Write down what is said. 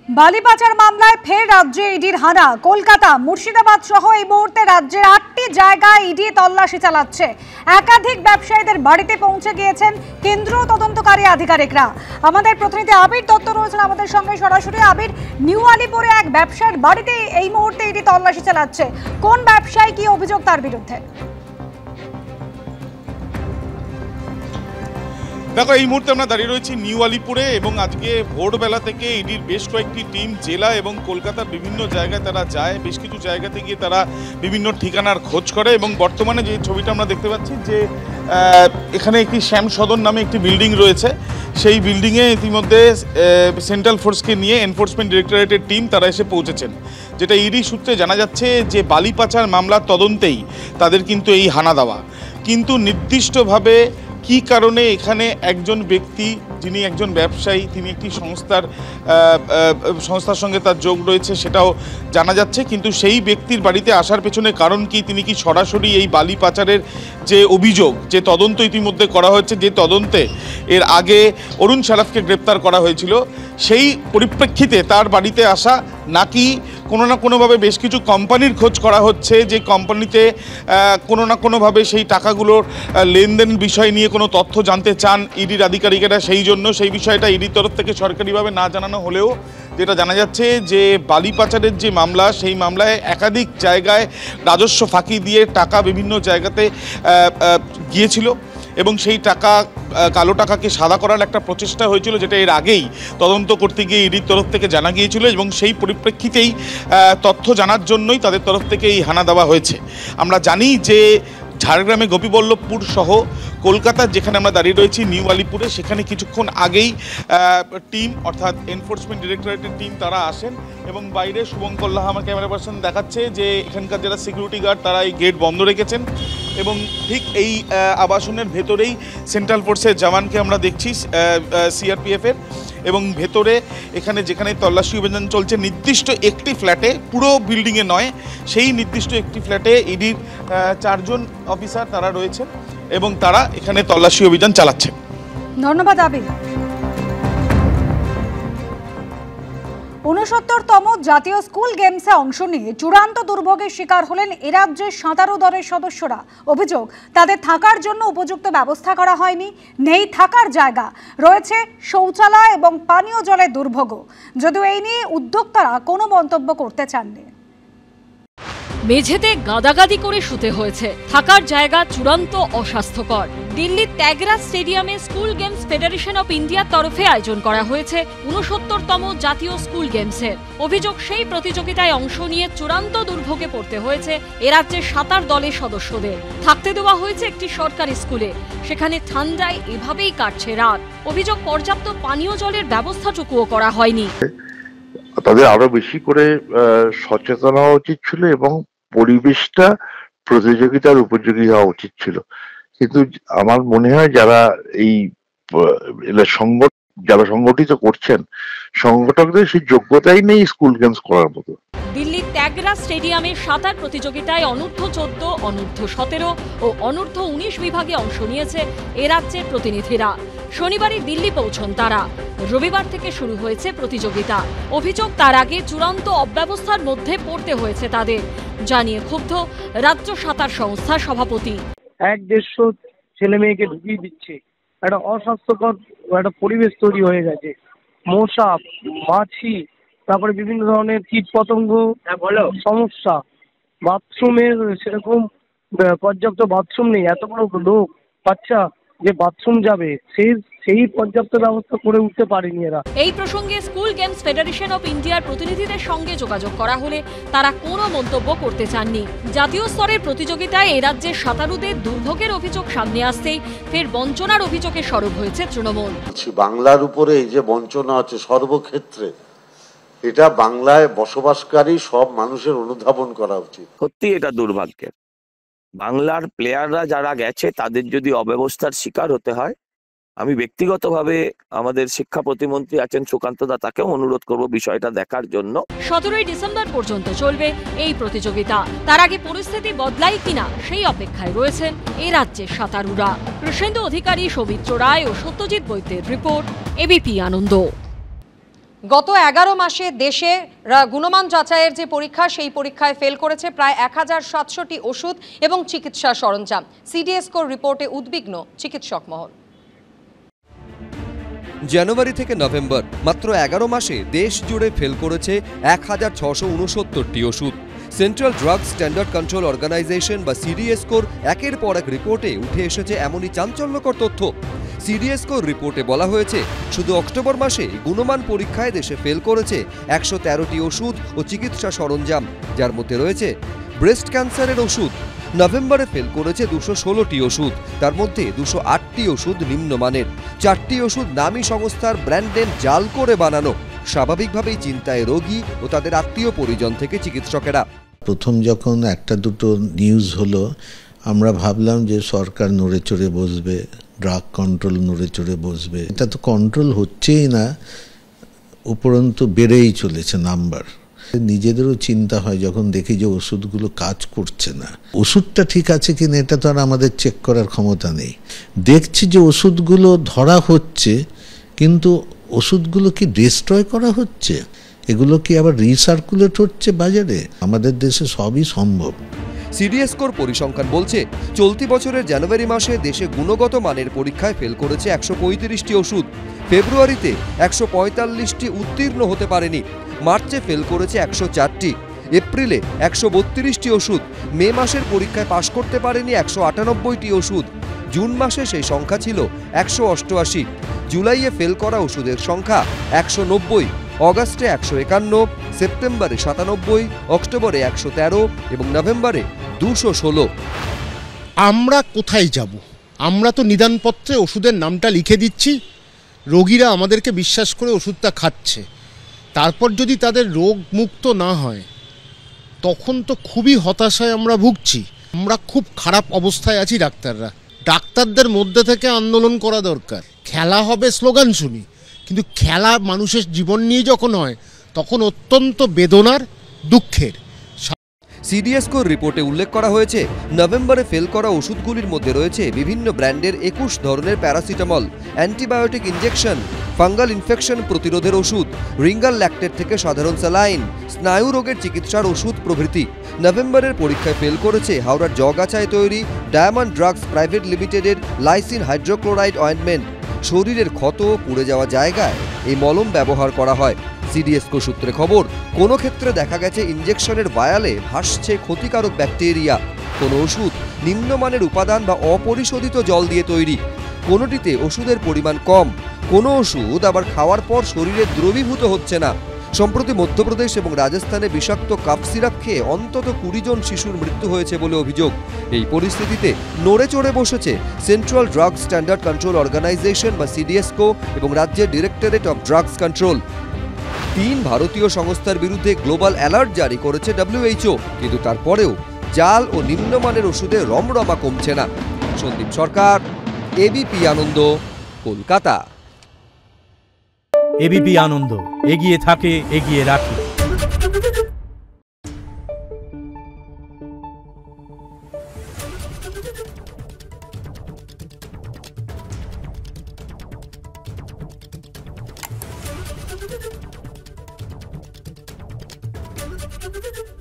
বালি পাচার মামলায় ফের রাজ্যে ইডির হানা। কলকাতা, মুর্শিদাবাদ সহ এই মুহূর্তে রাজ্যের 8টি জায়গায় ইডি তল্লাশি চালাচ্ছে। একাধিক ব্যবসায়ীদের বাড়িতে পৌঁছে গিয়েছেন কেন্দ্রীয় তদন্তকারী আধিকারিকরা। আমাদের প্রতিনিধি আবির দত্ত রয়েছেন আমাদের সঙ্গে সরাসরি। আবির, নিউ আলিপুরে এক ব্যবসায়ীর বাড়িতে এই মুহূর্তে ইডি তল্লাশি চালাচ্ছে। কোন ব্যবসায়ী, কি অভিযোগ তার বিরুদ্ধে? দেখো, এই মুহূর্তে আমরা দাঁড়িয়ে রয়েছি নিউ আলিপুরে এবং আজকে ভোরবেলা থেকে ইডির বেশ কয়েকটি টিম জেলা এবং কলকাতার বিভিন্ন জায়গায় তারা যায়। বেশ কিছু জায়গাতে গিয়ে তারা বিভিন্ন ঠিকানার খোঁজ করে এবং বর্তমানে যে ছবিটা আমরা দেখতে পাচ্ছি যে এখানে একটি শ্যাম সদন নামে একটি বিল্ডিং রয়েছে। সেই বিল্ডিংয়ে ইতিমধ্যে সেন্ট্রাল ফোর্সকে নিয়ে এনফোর্সমেন্ট ডিরেক্টরেটের টিম তারা এসে পৌঁছেছেন। যেটা ইডি সূত্রে জানা যাচ্ছে যে বালি পাচার মামলার তদন্তেই তাদের কিন্তু এই হানা দেওয়া। কিন্তু নির্দিষ্টভাবে কি কারণে এখানে একজন ব্যক্তি যিনি একজন ব্যবসায়ী, তিনি একটি সংস্থার সঙ্গে তার যোগ রয়েছে সেটাও জানা যাচ্ছে। কিন্তু সেই ব্যক্তির বাড়িতে আসার পেছনে কারণ কি, তিনি কি সরাসরি এই বালি পাচারের যে অভিযোগ, যে তদন্ত ইতিমধ্যে করা হয়েছে, যে তদন্তে এর আগে অরুণ সারাফকে গ্রেপ্তার করা হয়েছিল, সেই পরিপ্রেক্ষিতে তার বাড়িতে আসা, নাকি কোনো না কোনোভাবে বেশ কিছু কোম্পানির খোঁজ করা হচ্ছে যে কোম্পানিতে কোনো না কোনোভাবে সেই টাকাগুলোর লেনদেন বিষয় নিয়ে কোনো তথ্য জানতে চান ইডির আধিকারিকেরা, সেই জন্য সেই বিষয়টা ইডির তরফ থেকে সরকারিভাবে না জানানো হলেও যেটা জানা যাচ্ছে যে বালি পাচারের যে মামলা, সেই মামলায় একাধিক জায়গায় রাজস্ব ফাঁকি দিয়ে টাকা বিভিন্ন জায়গাতে গিয়েছিল এবং সেই টাকা, কালো টাকাকে সাদা করার একটা প্রচেষ্টা হয়েছিল, যেটা এর আগেই তদন্ত করতে গিয়ে ইডির তরফ থেকে জানা গিয়েছিল এবং সেই পরিপ্রেক্ষিতেই তথ্য জানার জন্যই তাদের তরফ থেকে এই হানা দেওয়া হয়েছে। আমরা জানি যে ঝাড়গ্রামে গোপীবল্লভপুর সহ কলকাতার যেখানে আমরা দাঁড়িয়ে রয়েছি নিউ আলিপুরে, সেখানে কিছুক্ষণ আগেই টিম অর্থাৎ এনফোর্সমেন্ট ডিরেক্টরেটের টিম তারা আসেন এবং বাইরে শুভঙ্কর লাহা আমার ক্যামেরা পার্সন দেখাচ্ছে যে এখানকার যারা সিকিউরিটি গার্ড তারা এই গেট বন্ধ রেখেছেন এবং ঠিক এই আবাসনের ভেতরেই সেন্ট্রাল ফোর্সের জওয়ানকে আমরা দেখছি, সিআরপিএফের, এবং ভেতরে এখানে যেখানে তল্লাশি অভিযান চলছে নির্দিষ্ট একটি ফ্ল্যাটে, পুরো বিল্ডিংয়ে নয়, সেই নির্দিষ্ট একটি ফ্ল্যাটে ইডির 4 জন অফিসার তারা রয়েছেন এবং তারা এখানে তল্লাশি অভিযান চালাচ্ছেন। ধন্যবাদ আবির। 69তম জাতীয় স্কুল গেমসে অংশ নিয়ে চূড়ান্ত দুর্ভোগের শিকার হলেন এ রাজ্যের সাঁতারু দলের সদস্যরা। অভিযোগ, তাদের থাকার জন্য উপযুক্ত ব্যবস্থা করা হয়নি, নেই থাকার জায়গা, রয়েছে শৌচালয় এবং পানীয় জলের দুর্ভোগ। যদিও এই নিয়ে উদ্যোক্তারা কোনো মন্তব্য করতে চাননি। মেঝেতে গাদাগাদি করে শুতে হয়েছে, থাকার জায়গা চূড়ান্ত অস্বাস্থ্যকর। দিল্লির ট্যাগরা স্টেডিয়ামে স্কুল গেমস ফেডারেশন অফ ইন্ডিয়ার তরফে আয়োজন করা হয়েছে 69তম জাতীয় স্কুল গেমসের। অভিযোগ, সেই প্রতিযোগিতায় অংশ নিয়ে চূড়ান্ত দুর্ভোগে পড়তে হয়েছে এ রাজ্যের সাঁতার দলের সদস্যদের। থাকতে দেওয়া হয়েছে একটি সরকারি স্কুলে, সেখানে ঠান্ডায় এভাবেই কাটছে রাত। অভিযোগ, পর্যাপ্ত পানীয় জলের ব্যবস্থাটুকুও করা হয়নি। তাদের আরো বেশি করে সচেতন হওয়া উচিত ছিল এবং পরিবেশটা প্রতিযোগিতার উপযোগী হওয়া উচিত ছিল। কিন্তু আমার মনে হয় যারা এই যারা সংগঠিত করছেন, সংগঠকদের সেই যোগ্যতাই নেই স্কুল গেমস করার মতো। দিল্লির ট্যাগরা স্টেডিয়ামে সাঁতার প্রতিযোগিতায় অনূর্ধ্ব-14, অনূর্ধ্ব-17 ও অনূর্ধ্ব-19 বিভাগে অংশ নিয়েছে এ রাজ্যের প্রতিনিধিরা। শনিবারই দিল্লি পৌঁছন তারা। রবিবার থেকে শুরু হয়েছে প্রতিযোগিতা। অভিযোগ, তার আগে চূড়ান্ত অব্যবস্থার মধ্যে পড়তে হয়েছে তাদের, জানিয়ে ক্ষুব্ধ রাজ্য সাঁতার সংস্থার সভাপতি। 1-150 ছেলে মেয়েকে ঢুকিয়ে দিচ্ছে, একটা অস্বাস্থ্যকর একটা পরিবেশ তৈরি হয়ে গেছে। মশা, মাছি, তারপরে বিভিন্ন ধরনের কীট পতঙ্গ সমস্যা। বাথরুমের সেরকম পর্যাপ্ত বাথরুম নেই, এত বড় লোক বাচ্চা যে বাথরুম যাবে সেই পর্যাপ্ত ব্যবস্থা করে উঠতে পারেনি এরা। এই প্রসঙ্গে স্কুল গেমস ফেডারেশন অফ ইন্ডিয়ার প্রতিনিধিদের সঙ্গে যোগাযোগ করা হলে তারা কোনো মন্তব্য করতে চাননি। জাতীয় স্তরের প্রতিযোগিতায় এ রাজ্যের সাঁতারুদের দুর্ভোগের অভিযোগ সামনে আসতেই ফের বঞ্চনার অভিযোগে সরব হয়েছে তৃণমূল। বাংলার উপরে এই যে বঞ্চনা হচ্ছে সর্বক্ষেত্রে, এটা বাংলায় বসবাসকারী সব মানুষের অনুধাবন করা উচিত। সত্যি এটা দুর্ভাগ্যের। বাংলার প্লেয়াররা যারা গেছে তাদের যদি অব্যবস্থার শিকার হতে হয়, আমি ব্যক্তিগতভাবে আমাদের শিক্ষা প্রতিমন্ত্রী আছেন সুকান্ত দা, তাকেও অনুরোধ করব বিষয়টা দেখার জন্য। 17ই ডিসেম্বর পর্যন্ত চলবে এই প্রতিযোগিতা। তার আগে পরিস্থিতি বদলায় কিনা সেই অপেক্ষায় রয়েছেন এই রাজ্যের সাঁতারুরা। কৃষ্ণেন্দু অধিকারী, সৌমিত্র রায় ও সত্যজিৎ বৈদ্যের রিপোর্ট, এবিপি আনন্দ। গত 11 মাসে দেশে গুণমান যাচাইয়ের যে পরীক্ষা সেই পরীক্ষায় ফেল করেছে প্রায় 1700টি ওষুধ এবং চিকিৎসা সরঞ্জাম। সিডিএসকোর রিপোর্টে উদ্বিগ্ন চিকিৎসক মহল। জানুয়ারি থেকে নভেম্বর মাত্র 11 মাসে দেশ জুড়ে ফেল করেছে 1669টি ওষুধ। Central drug standard control organisation বা সিডিএসকোর একের পর এক রিপোর্টে উঠে এসেছে এমনই চাঞ্চল্যকর তথ্য। সিডিএসকোর রিপোর্টে বলা হয়েছে শুধু অক্টোবর মাসে গুণমান পরীক্ষায় দেশে ফেল করেছে 113টি ওষুধ ও চিকিৎসা সরঞ্জাম, যার মধ্যে রয়েছে ব্রেস্ট ক্যান্সারের ওষুধ। নভেম্বরে ফেল করেছে 216টি ওষুধ, তার মধ্যে 208টি ওষুধ নিম্নমানের, 4টি ওষুধ নামী সংস্থার ব্র্যান্ডের জাল করে বানানো। স্বাভাবিকভাবেই চিন্তায় রোগী ও তাদের আত্মীয় পরিজন থেকে চিকিৎসকেরা। প্রথম যখন একটা দুটো নিউজ হলো, আমরা ভাবলাম যে সরকার নড়ে চড়ে বসবে, ড্রাগ কন্ট্রোল নড়ে চড়ে বসবে। এটা তো কন্ট্রোল হচ্ছেই না, উপরন্তু বেড়েই চলেছে নাম্বার। নিজেদেরও চিন্তা হয় যখন দেখি যে ওষুধগুলো কাজ করছে না। ওষুধটা ঠিক আছে কিনা এটা তো আর আমাদের চেক করার ক্ষমতা নেই। দেখছি যে ওষুধগুলো ধরা হচ্ছে, কিন্তু ওষুধগুলো কি ডিস্ট্রয় করা হচ্ছে, এগুলো কি আবার রিসার্কুলেট হচ্ছে বাজারে? আমাদের দেশে সবই সম্ভব। সিডিএসকোর পরিসংখ্যান বলছে চলতি বছরের জানুয়ারি মাসে দেশে গুণগত মানের পরীক্ষায় ফেল করেছে 135টি ওষুধ। ফেব্রুয়ারিতে 145টি উত্তীর্ণ হতে পারেনি। মার্চে ফেল করেছে 104টি। এপ্রিলে 132টি ওষুধ। মে মাসের পরীক্ষায় পাশ করতে পারেনি 198টি ওষুধ। জুন মাসে সেই সংখ্যা ছিল 188। জুলাইয়ে ফেল করা ওষুধের সংখ্যা 190, অগাস্টে 151, সেপ্টেম্বরে 97, অক্টোবরে 113 এবং নভেম্বরে 216। আমরা কোথায় যাব? আমরা তো নিদানপত্রে ওষুধের নামটা লিখে দিচ্ছি, রোগীরা আমাদেরকে বিশ্বাস করে ওষুধটা খাচ্ছে। তারপর যদি তাদের রোগ মুক্ত না হয়, তখন তো খুবই হতাশায় আমরা ভুগছি। আমরা খুব খারাপ অবস্থায় আছি ডাক্তাররা। ডাক্তারদের মধ্যে থেকে আন্দোলন করা দরকার। খেলা হবে স্লোগান শুনি, কিন্তু খেলা মানুষের জীবন নিয়ে যখন হয় তখন অত্যন্ত বেদনার, দুঃখের। সিডিএসকোর রিপোর্টে উল্লেখ করা হয়েছে নভেম্বরে ফেল করা ওষুধগুলির মধ্যে রয়েছে বিভিন্ন ব্র্যান্ডের 21 ধরনের paracetamol, antibiotic injection, fungal infection প্রতিরোধের ওষুধ, রিঙ্গাল ল্যাক্টেট থেকে সাধারণ স্যালাইন, স্নায়ু রোগের চিকিৎসার ওষুধ প্রভৃতি। নভেম্বরের পরীক্ষায় ফেল করেছে হাওড়ার জগাছায় তৈরি ডায়মন্ড ড্রাগস প্রাইভেট লিমিটেডের লাইসিন হাইড্রোক্লোরাইড অয়েন্টমেন্ট। শরীরের ক্ষত পুড়ে যাওয়া জায়গায় এই মলম ব্যবহার করা হয়। সিডিএসকো সূত্রে খবর, কোনো ক্ষেত্রে দেখা গেছে ইনজেকশনের ভায়ালে ভাসছে ক্ষতিকারক ব্যাকটেরিয়া। কোনো ওষুধ নিম্নমানের উপাদান বা অপরিশোধিত জল দিয়ে তৈরি। কোনোটিতে ওষুধের পরিমাণ কম, কোনো ওষুধ আবার খাওয়ার পর শরীরে দ্রবীভূত হচ্ছে না। সম্প্রতি মধ্যপ্রদেশ এবং রাজস্থানে বিষাক্ত কাপ সিরাপ খেয়ে অন্তত 20 জন শিশুর মৃত্যু হয়েছে বলে অভিযোগ। এই পরিস্থিতিতে নড়ে চড়ে বসেছে central drug standard control organisation বা সিডিএসকো এবং রাজ্যের ডিরেক্টরেট অফ ড্রাগস কন্ট্রোল। 3 ভারতীয় সংস্থার বিরুদ্ধে গ্লোবাল অ্যালার্ট জারি করেছে WHO, কিন্তু তারপরেও জাল ও নিম্নমানের ওষুধে রমরমা কমছে না। সন্দীপ সরকার, এবিপি আনন্দ, কলকাতা। এবিপি আনন্দ, এগিয়ে থাকে, এগিয়ে রাখে। Thank you.